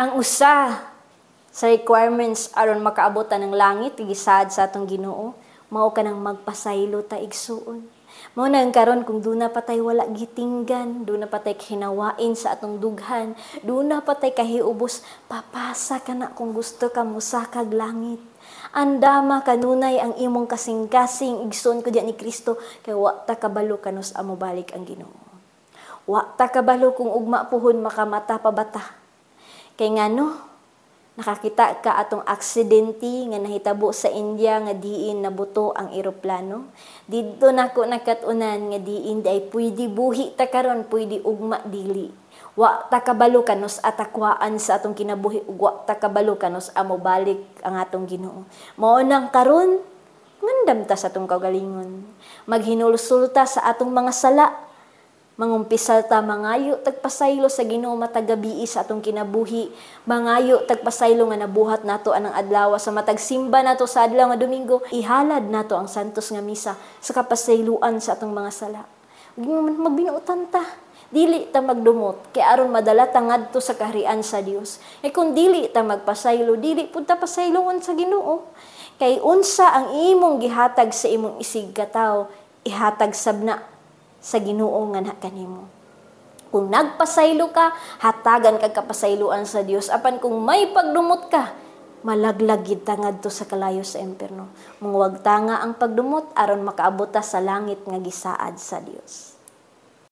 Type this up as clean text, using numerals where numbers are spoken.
Ang usa sa requirements aron makaabotan ng langit gisaad sa atong Ginoo mao kanang magpasaylo ta igsuon. Mao nang karon kung duna patay wala gitinggan, duna patay hinawain sa atong dughan, duna patay kahiubos, papasa ka na kung gusto ka musakag langit. Andama kanunay ang imong kasing-kasing igsoon ko diyan ni Kristo kay wa ta kabalo kanos amo balik ang Ginoo. Wa ta kabalo kung ugma puhon makamata pa bata. Kay ngano nakakita ka atong aksidente nga nahitabo sa India nga diin nabuto ang eroplano. Didto nako nakatunan nga diin ay pwede buhi ta karon, pwede ugma dili. Wa ta kabalo kanos atakwaan sa atong kinabuhi ug wa ta kabalo kanos amo balik ang atong Ginoo. Mao nang karon ngandam ta sa atong kagalingon. Maghinulsulta sa atong mga sala. Mangumpisal ta mangayo tagpasaylo sa Ginoo matag gabii sa atong kinabuhi, mangayo tagpasaylo nga nabuhat nato anang adlaw sa matag simba nato sa adlaw nga Domingo, ihalad nato ang santos nga misa sa kapasayloan sa atong mga sala. Magbinuotan ta, dili ta magdumot kay aron madala ta ngadto sa kaharian sa Dios. E kung dili ta magpasaylo, dili pud ta pasayloon sa Ginoo. Kay unsa ang imong gihatag sa imong isig ka tawo, ihatag sabna sa Ginoo nga na kanimo. Kung nagpasaylo ka, hatagan kag kapasayloan sa Dios. Apan kung may pagdumot ka, malaglag gid ta ngadto sa kalayo sa impierno. Mungwag tanga ang pagdumot aron makaabot ta sa langit nga gisaad sa Dios.